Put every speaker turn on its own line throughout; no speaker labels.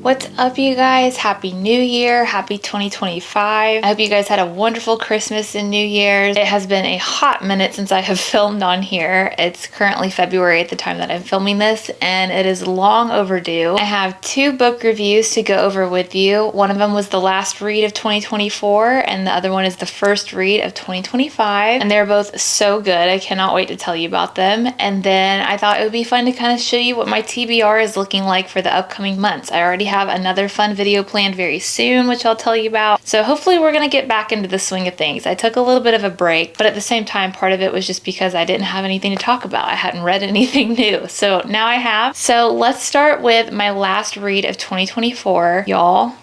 What's up, you guys? Happy New Year. Happy 2025. I hope you guys had a wonderful Christmas and New Year's. It has been a hot minute since I have filmed on here. It's currently February at the time that I'm filming this, and it is long overdue. I have two book reviews to go over with you. One of them was the last read of 2024, and the other one is the first read of 2025. And they're both so good. I cannot wait to tell you about them. And then I thought it would be fun to kind of show you what my TBR is looking like for the upcoming months. I already have another fun video planned very soon, which I'll tell you about. So hopefully we're gonna get back into the swing of things. I took a little bit of a break, but at the same time, part of it was just because I didn't have anything to talk about. I hadn't read anything new. So now I have. So let's start with my last read of 2024, y'all.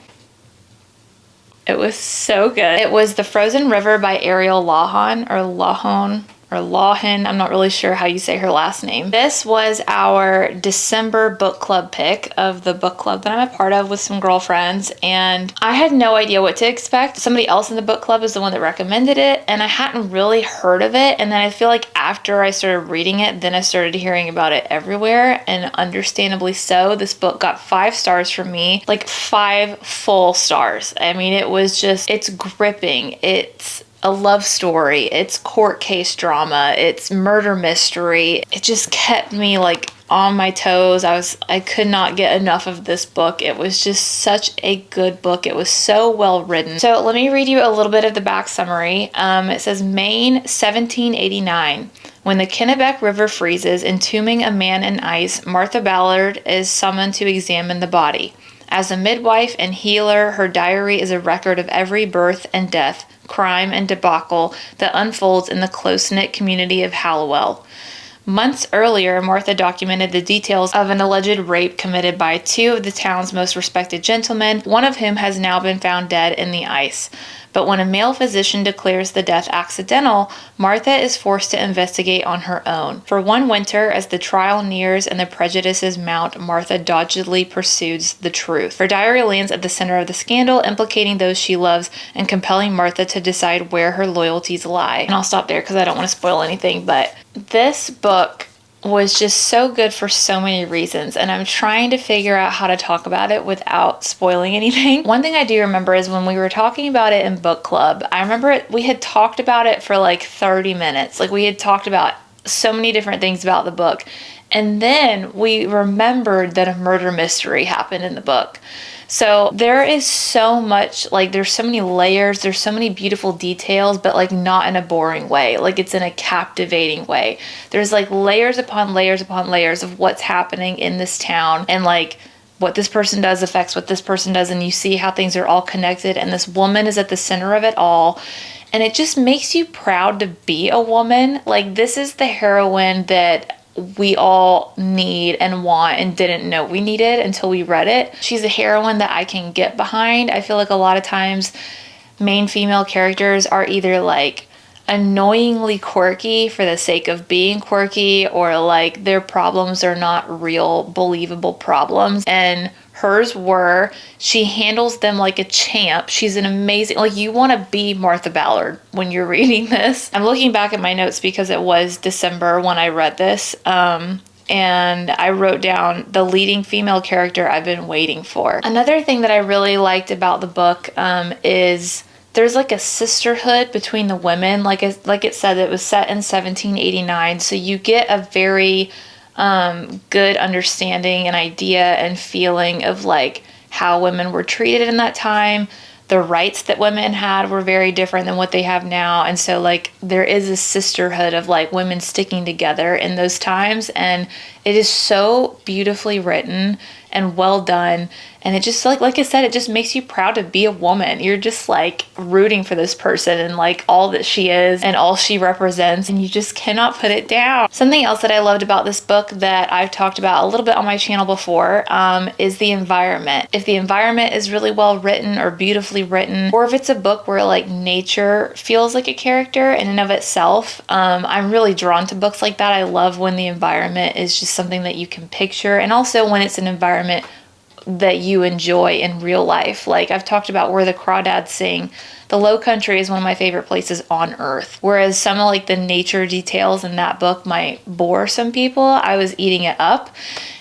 It was so good. It was The Frozen River by Ariel Lawhon, or Lawhon. Or Lawhen, I'm not really sure how you say her last name. This was our December book club pick of the book club that I'm a part of with some girlfriends, and I had no idea what to expect. Somebody else in the book club is the one that recommended it, and I hadn't really heard of it, and then I feel like after I started reading it, then I started hearing about it everywhere, and understandably so. This book got 5 stars from me, like 5 full stars. I mean, it was just, it's gripping. It's a love story, it's court case drama, it's murder mystery. It just kept me like on my toes. I could not get enough of this book. It was just such a good book. It was so well written. So let me read you a little bit of the back summary. It says, Maine, 1789. When the Kennebec River freezes, entombing a man in ice, Martha Ballard is summoned to examine the body. As a midwife and healer, her diary is a record of every birth and death, crime and debacle that unfolds in the close-knit community of Hallowell. Months earlier, Martha documented the details of an alleged rape committed by 2 of the town's most respected gentlemen, one of whom has now been found dead in the ice. But when a male physician declares the death accidental, Martha is forced to investigate on her own. For one winter, as the trial nears and the prejudices mount, Martha doggedly pursues the truth. Her diary lands at the center of the scandal, implicating those she loves and compelling Martha to decide where her loyalties lie. And I'll stop there because I don't want to spoil anything, but this book was just so good for so many reasons, and I'm trying to figure out how to talk about it without spoiling anything. One thing I do remember is when we were talking about it in book club, I remember we had talked about it for like 30 minutes. Like, we had talked about so many different things about the book, and then we remembered that a murder mystery happened in the book. So there is so much, like, there's so many layers, there's so many beautiful details, but like not in a boring way. Like, it's in a captivating way. There's like layers upon layers upon layers of what's happening in this town, and like what this person does affects what this person does, and you see how things are all connected, and this woman is at the center of it all. And it just makes you proud to be a woman. Like, this is the heroine that we all need and want and didn't know we needed until we read it. She's a heroine that I can get behind. I feel like a lot of times main female characters are either like annoyingly quirky for the sake of being quirky, or like their problems are not real believable problems, and hers were. She handles them like a champ. She's an amazing, like, you want to be Martha Ballard when you're reading this. I'm looking back at my notes because it was December when I read this, and I wrote down the leading female character I've been waiting for. Another thing that I really liked about the book is there's like a sisterhood between the women. Like it said, it was set in 1789, so you get a very good understanding and idea and feeling of like how women were treated in that time. The rights that women had were very different than what they have now, and so like there is a sisterhood of like women sticking together in those times, and it is so beautifully written and well done. And it just, like I said, it just makes you proud to be a woman. You're just like rooting for this person and like all that she is and all she represents, and you just cannot put it down. Something else that I loved about this book that I've talked about a little bit on my channel before is the environment. If the environment is really well written or beautifully written, or if it's a book where like nature feels like a character in and of itself, I'm really drawn to books like that. I love when the environment is just something that you can picture, and also when it's an environment that you enjoy in real life. Like I've talked about Where the Crawdads Sing. The Low Country is one of my favorite places on earth. Whereas some of like the nature details in that book might bore some people, I was eating it up.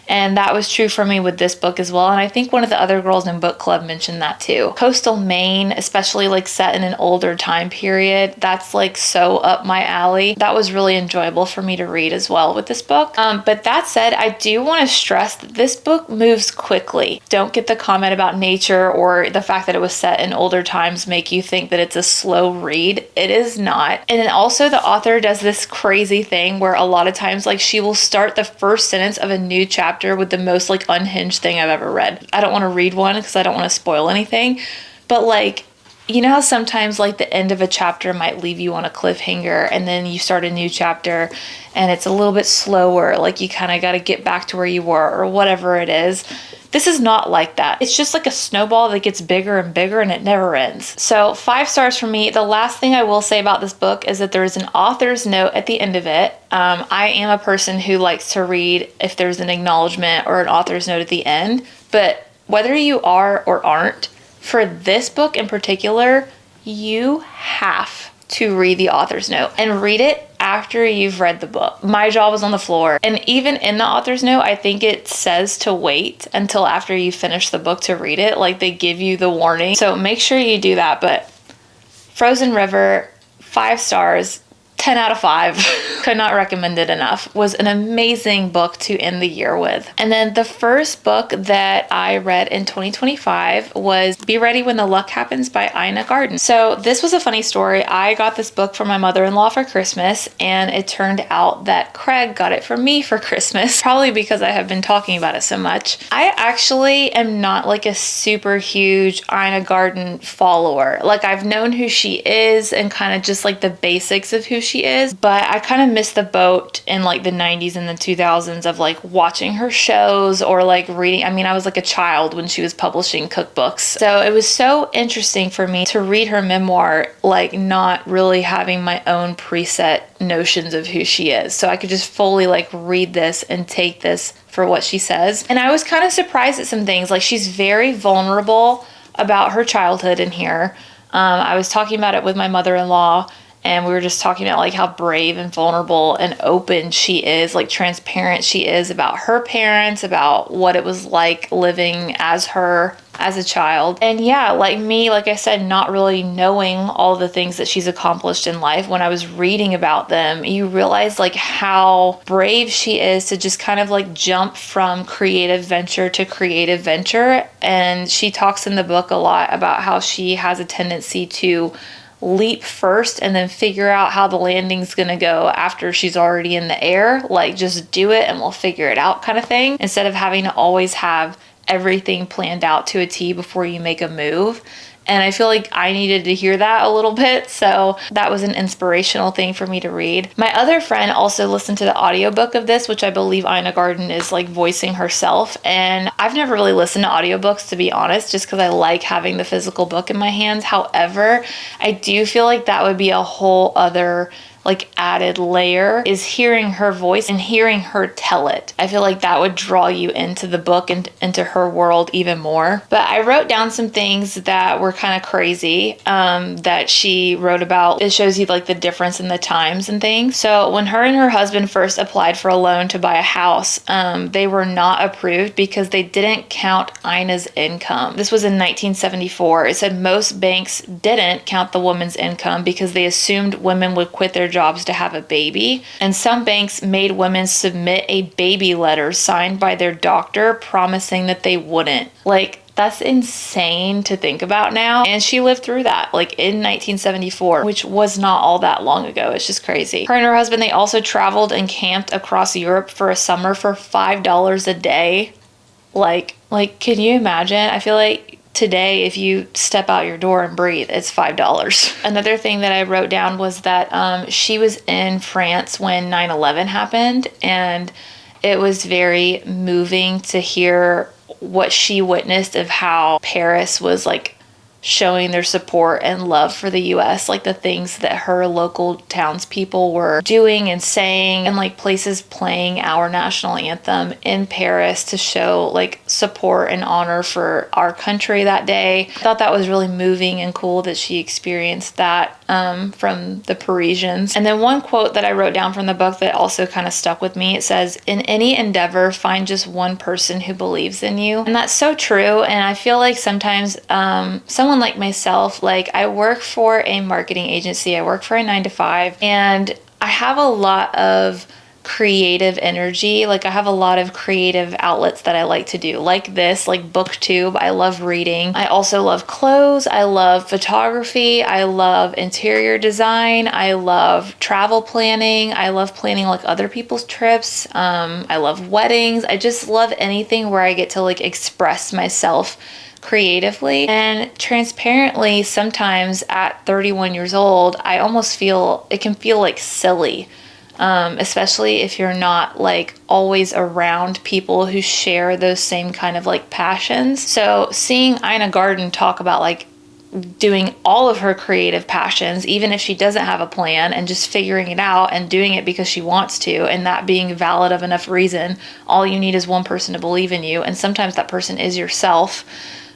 And that was true for me with this book as well. And I think one of the other girls in book club mentioned that too. Coastal Maine, especially like set in an older time period, that's like so up my alley. That was really enjoyable for me to read as well with this book. But that said, I do want to stress that this book moves quickly. Don't get the comment about nature or the fact that it was set in older times make you think that it's a slow read. It is not. And then also the author does this crazy thing where a lot of times like she will start the first sentence of a new chapter with the most like unhinged thing I've ever read. I don't want to read one because I don't want to spoil anything, but like, you know how sometimes like the end of a chapter might leave you on a cliffhanger and then you start a new chapter and it's a little bit slower, like you kind of got to get back to where you were or whatever it is. This is not like that. It's just like a snowball that gets bigger and bigger and it never ends. So 5 stars for me. The last thing I will say about this book is that there is an author's note at the end of it. I am a person who likes to read if there's an acknowledgement or an author's note at the end, but whether you are or aren't, for this book in particular, you have to read the author's note and read it after you've read the book. My jaw was on the floor. And even in the author's note, I think it says to wait until after you finish the book to read it. Like they give you the warning. So make sure you do that. But Frozen River, 5 stars, 10 out of 5. Could not recommend it enough. Was an amazing book to end the year with. And then the first book that I read in 2025 was Be Ready When the Luck Happens by Ina Garten. So this was a funny story. I got this book from my mother-in-law for Christmas, and it turned out that Craig got it for me for Christmas, probably because I have been talking about it so much. I actually am not like a super huge Ina Garten follower. Like I've known who she is and kind of just like the basics of who she is, but I kind of missed the boat in like the 90s and the 2000s of like watching her shows or like reading. I mean, I was like a child when she was publishing cookbooks. So it was so interesting for me to read her memoir, like not really having my own preset notions of who she is. So I could just fully like read this and take this for what she says. And I was kind of surprised at some things. Like she's very vulnerable about her childhood in here. I was talking about it with my mother-in-law, and we were just talking about like how brave and vulnerable and open she is, like transparent she is about her parents, about what it was like living as her as a child. And yeah, like me, like I said, not really knowing all the things that she's accomplished in life, when I was reading about them, you realize like how brave she is to just kind of like jump from creative venture to creative venture. And she talks in the book a lot about how she has a tendency to leap first and then figure out how the landing's gonna go after she's already in the air. Like just do it and we'll figure it out kind of thing, instead of having to always have everything planned out to a T before you make a move. And I feel like I needed to hear that a little bit. So that was an inspirational thing for me to read. My other friend also listened to the audiobook of this, which I believe Ina Garten is like voicing herself. And I've never really listened to audiobooks, to be honest, just because I like having the physical book in my hands. However, I do feel like that would be a whole other like added layer, is hearing her voice and hearing her tell it. I feel like that would draw you into the book and into her world even more. But I wrote down some things that were kind of crazy that she wrote about. It shows you like the difference in the times and things. So when her and her husband first applied for a loan to buy a house, they were not approved because they didn't count Ina's income. This was in 1974. It said most banks didn't count the woman's income because they assumed women would quit their jobs to have a baby. And some banks made women submit a baby letter signed by their doctor promising that they wouldn't. Like, that's insane to think about now. And she lived through that, like in 1974, which was not all that long ago. It's just crazy. Her and her husband, they also traveled and camped across Europe for a summer for $5 a day. Like, can you imagine? I feel like today, if you step out your door and breathe, it's $5. Another thing that I wrote down was that she was in France when 9/11 happened, and it was very moving to hear what she witnessed of how Paris was like showing their support and love for the US, like the things that her local townspeople were doing and saying, and like places playing our national anthem in Paris to show like support and honor for our country that day. I thought that was really moving and cool that she experienced that from the Parisians. And then one quote that I wrote down from the book that also kind of stuck with me, it says, "In any endeavor, find just one person who believes in you." And that's so true. And I feel like sometimes someone like myself, like I work for a marketing agency, I work for a 9-to-5, and I have a lot of creative energy. Like I have a lot of creative outlets that I like to do, like this, like booktube. I love reading. I also love clothes. I love photography. I love interior design. I love travel planning. I love planning like other people's trips. I love weddings. I just love anything where I get to like express myself creatively. And transparently, sometimes at 31 years old, I almost feel, it can feel like silly. Especially if you're not like always around people who share those same kind of like passions. So seeing Ina Garten talk about like doing all of her creative passions, even if she doesn't have a plan, and just figuring it out and doing it because she wants to, and that being valid of enough reason, all you need is one person to believe in you. And sometimes that person is yourself.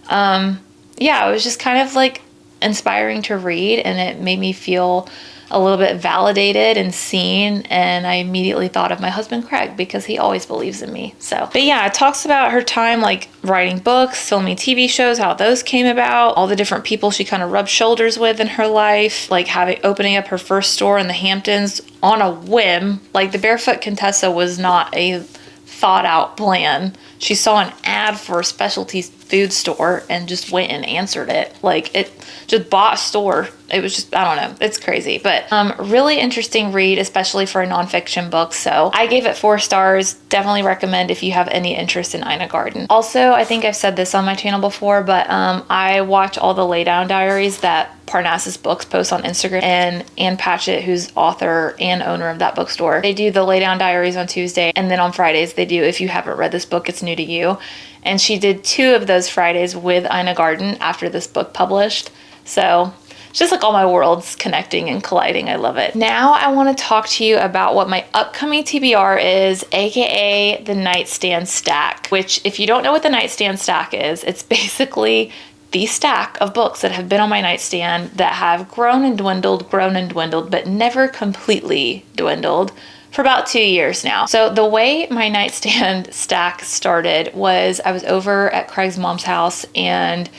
Yeah, it was just kind of like inspiring to read, and it made me feel a little bit validated and seen, and I immediately thought of my husband Craig because he always believes in me. So, but yeah, it talks about her time like writing books, filming TV shows, how those came about, all the different people she kind of rubbed shoulders with in her life, like opening up her first store in the Hamptons on a whim. Like the Barefoot Contessa was not a thought out plan. She saw an ad for a specialty food store and just went and answered it. Like it just bought a store. It was just, I don't know. It's crazy, but really interesting read, especially for a nonfiction book. So I gave it 4 stars. Definitely recommend if you have any interest in Ina Garten. Also, I think I've said this on my channel before, but I watch all the Laydown Diaries that Parnassus Books posts on Instagram, and Ann Patchett, who's author and owner of that bookstore. They do the Laydown Diaries on Tuesday, and then on Fridays they do If You Haven't Read This Book, It's New to You. And she did 2 of those Fridays with Ina Garten after this book published. So it's just like all my worlds connecting and colliding. I love it. Now I want to talk to you about what my upcoming TBR is, aka the nightstand stack, which if you don't know what the nightstand stack is, it's basically the stack of books that have been on my nightstand that have grown and dwindled, but never completely dwindled for about 2 years now. So the way my nightstand stack started was I was over at Craig's mom's house, and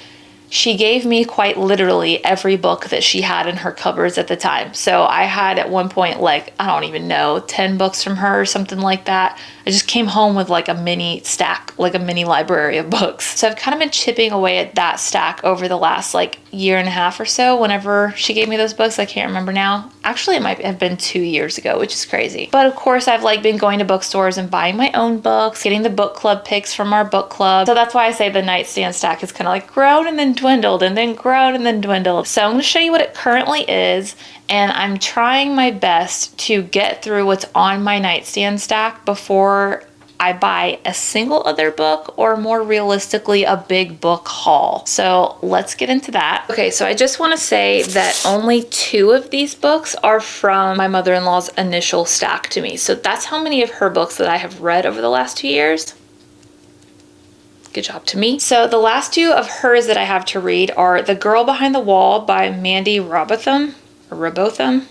she gave me quite literally every book that she had in her cupboards at the time. So I had at one point, like, I don't even know, 10 books from her or something like that. I just came home with like a mini stack, like a mini library of books. So I've kind of been chipping away at that stack over the last like year and a half or so. Whenever she gave me those books, I can't remember now. Actually, it might have been 2 years ago, which is crazy. But of course, I've like been going to bookstores and buying my own books, getting the book club picks from our book club. So that's why I say the nightstand stack is kind of like grown and then dwindled and then grown and then dwindled. So I'm going to show you what it currently is, and I'm trying my best to get through what's on my nightstand stack before I buy a single other book, or more realistically, a big book haul. So let's get into that. Okay, so I just want to say that only 2 of these books are from my mother-in-law's initial stack to me. So that's how many of her books that I have read over the last 2 years. Good job to me. So the last 2 of hers that I have to read are The Girl Behind the Wall by Mandy Robotham,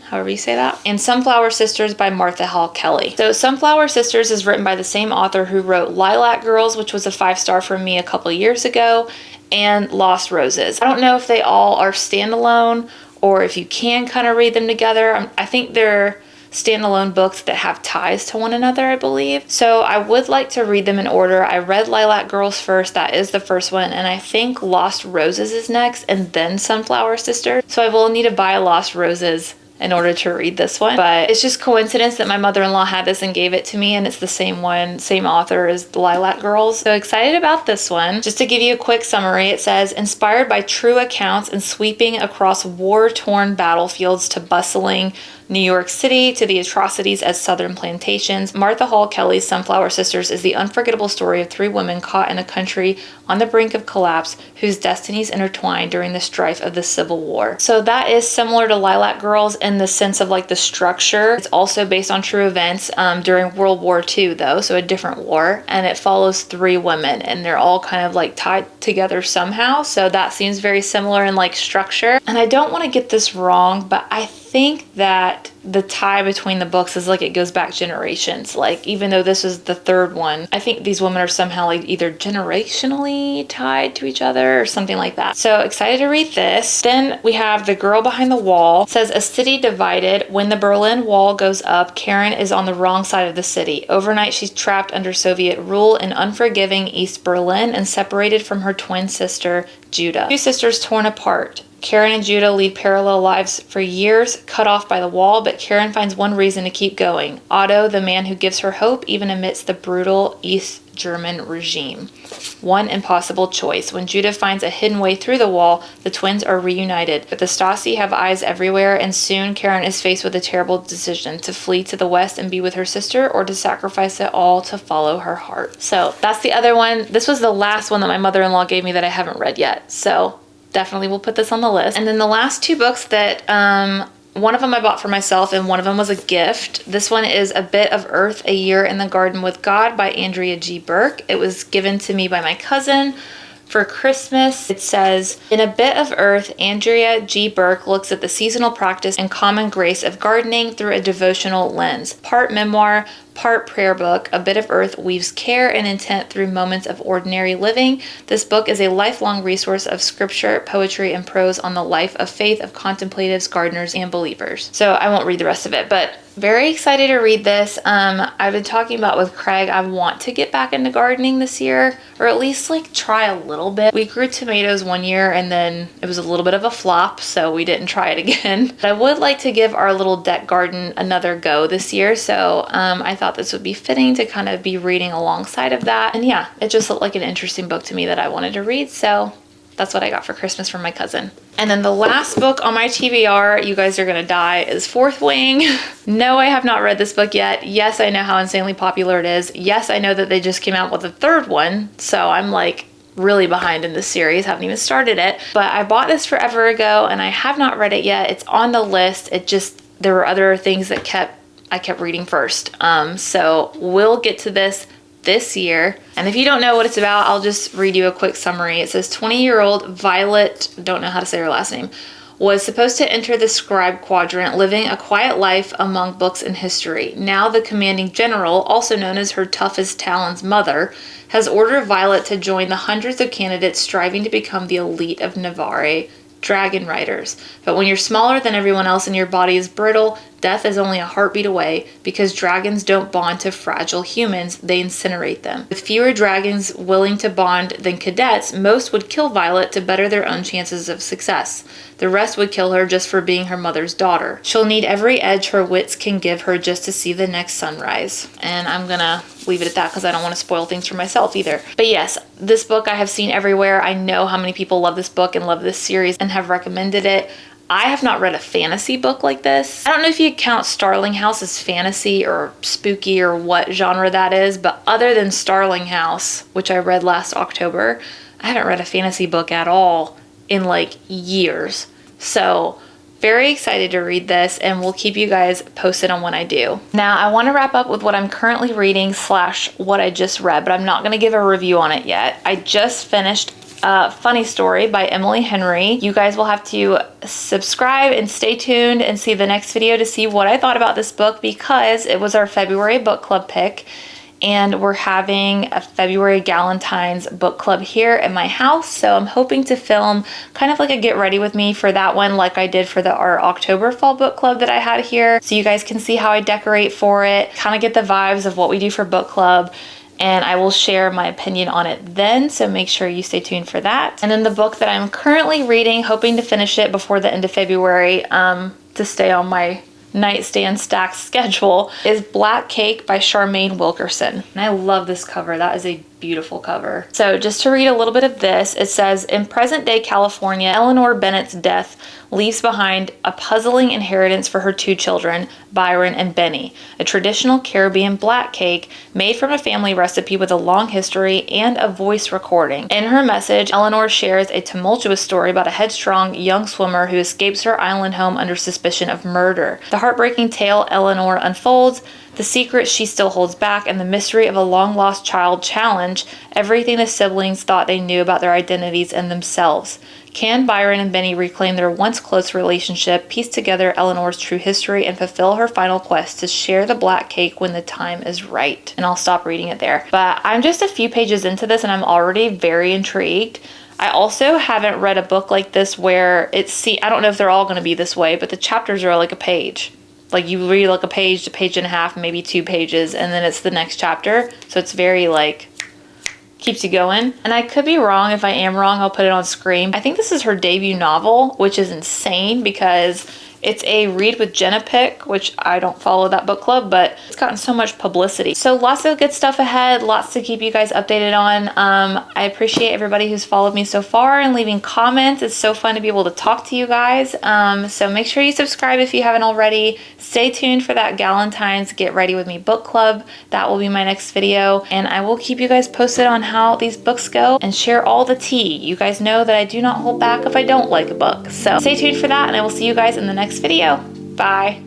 however you say that, and Sunflower Sisters by Martha Hall Kelly. So Sunflower Sisters is written by the same author who wrote Lilac Girls, which was a 5-star from me a couple years ago, and Lost Roses. I don't know if they all are standalone or if you can kind of read them together. I think they're standalone books that have ties to one another, I believe. So I would like to read them in order. I read Lilac Girls first, that is the first one, and I think Lost Roses is next, and then Sunflower Sisters. So I will need to buy Lost Roses in order to read this one. But it's just coincidence that my mother-in-law had this and gave it to me, and it's the same one, same author as the Lilac Girls. So excited about this one. Just to give you a quick summary, it says, inspired by true accounts and sweeping across war-torn battlefields to bustling New York City to the atrocities at Southern plantations, Martha Hall Kelly's Sunflower Sisters is the unforgettable story of three women caught in a country on the brink of collapse whose destinies intertwined during the strife of the Civil War. So that is similar to Lilac Girls in the sense of like the structure. It's also based on true events during World War II though, so a different war, and it follows three women and they're all kind of like tied together somehow. So that seems very similar in like structure. And I don't want to get this wrong, but I think that the tie between the books is like it goes back generations. Like even though this is the third one, I think these women are somehow like either generationally tied to each other or something like that. So excited to read this. Then we have The Girl Behind the Wall. It says, a city divided. When the Berlin Wall goes up, Karen is on the wrong side of the city. Overnight, she's trapped under Soviet rule in unforgiving East Berlin and separated from her twin sister, Judah. Two sisters torn apart. Karen and Judah lead parallel lives for years, cut off by the wall, but Karen finds one reason to keep going. Otto, the man who gives her hope even amidst the brutal East German regime. One impossible choice. When Judah finds a hidden way through the wall, the twins are reunited. But the Stasi have eyes everywhere, and soon Karen is faced with a terrible decision: to flee to the west and be with her sister, or to sacrifice it all to follow her heart. So that's the other one. This was the last one that my mother-in-law gave me that I haven't read yet. So definitely will put this on the list. And then the last two books that one of them I bought for myself and one of them was a gift. This one is A Bit of Earth, A Year in the Garden with God by Andrea G. Burke. It was given to me by my cousin for Christmas. It says, in A Bit of Earth, Andrea G. Burke looks at the seasonal practice and common grace of gardening through a devotional lens. Part memoir, part prayer book, A Bit of Earth weaves care and intent through moments of ordinary living. This book is a lifelong resource of scripture, poetry, and prose on the life of faith of contemplatives, gardeners, and believers. So I won't read the rest of it, but very excited to read this. I've been talking about with Craig, I want to get back into gardening this year, or at least like try a little bit. We grew tomatoes one year and then it was a little bit of a flop, so we didn't try it again. But I would like to give our little deck garden another go this year, so I thought this would be fitting to kind of be reading alongside of that. And yeah, it just looked like an interesting book to me that I wanted to read, so that's what I got for Christmas from my cousin. And then the last book on my TBR, you guys are gonna die, is Fourth Wing. No, I have not read this book yet. Yes, I know how insanely popular it is. Yes, I know that they just came out with a third one, so I'm like really behind in this series, haven't even started it. But I bought this forever ago and I have not read it yet. It's on the list. There were other things that I kept reading first. So we'll get to this year. And if you don't know what it's about, I'll just read you a quick summary. It says 20-year-old Violet, don't know how to say her last name, was supposed to enter the scribe quadrant, living a quiet life among books and history. Now the commanding general, also known as her toughest Talon's mother, has ordered Violet to join the hundreds of candidates striving to become the elite of Navarre dragon riders. But when you're smaller than everyone else and your body is brittle, death is only a heartbeat away, because dragons don't bond to fragile humans, they incinerate them. With fewer dragons willing to bond than cadets, most would kill Violet to better their own chances of success. The rest would kill her just for being her mother's daughter. She'll need every edge her wits can give her just to see the next sunrise. And I'm gonna leave it at that because I don't want to spoil things for myself either. But yes, this book I have seen everywhere. I know how many people love this book and love this series and have recommended it. I have not read a fantasy book like this. I don't know if you count Starling House as fantasy or spooky or what genre that is, but other than Starling House, which I read last October, I haven't read a fantasy book at all in like years. So very excited to read this, and we'll keep you guys posted on when I do. Now I want to wrap up with what I'm currently reading / what I just read, but I'm not going to give a review on it yet. I just finished Funny Story by Emily Henry. You guys will have to subscribe and stay tuned and see the next video to see what I thought about this book, because it was our February book club pick. And we're having a February Galentine's book club here at my house. So I'm hoping to film kind of like a get ready with me for that one, like I did for our October fall book club that I had here. So you guys can see how I decorate for it, kind of get the vibes of what we do for book club. And I will share my opinion on it then, so make sure you stay tuned for that. And then the book that I'm currently reading, hoping to finish it before the end of February, to stay on my nightstand stack schedule, is Black Cake by Charmaine Wilkerson. And I love this cover. That is a beautiful cover. So just to read a little bit of this, it says, in present day California, Eleanor Bennett's death leaves behind a puzzling inheritance for her two children, Byron and Benny, a traditional Caribbean black cake made from a family recipe with a long history and a voice recording. In her message, Eleanor shares a tumultuous story about a headstrong young swimmer who escapes her island home under suspicion of murder. The heartbreaking tale Eleanor unfolds, the secret she still holds back, and the mystery of a long-lost child challenge everything the siblings thought they knew about their identities and themselves. Can Byron and Benny reclaim their once close relationship, piece together Eleanor's true history, and fulfill her final quest to share the black cake when the time is right? And I'll stop reading it there. But I'm just a few pages into this and I'm already very intrigued. I also haven't read a book like this where I don't know if they're all going to be this way, but the chapters are like a page. Like you read like a page to page and a half, maybe 2 pages, and then it's the next chapter. So it's very like, keeps you going. And I could be wrong. If I am wrong, I'll put it on screen. I think this is her debut novel, which is insane because it's a read with Jenna pick, which I don't follow that book club, but it's gotten so much publicity. So lots of good stuff ahead, lots to keep you guys updated on. I appreciate everybody who's followed me so far and leaving comments. It's so fun to be able to talk to you guys. So make sure you subscribe if you haven't already. Stay tuned for that Galentine's Get Ready With Me book club. That will be my next video, and I will keep you guys posted on how these books go and share all the tea. You guys know that I do not hold back if I don't like a book. So stay tuned for that, and I will see you guys in the next video. Bye.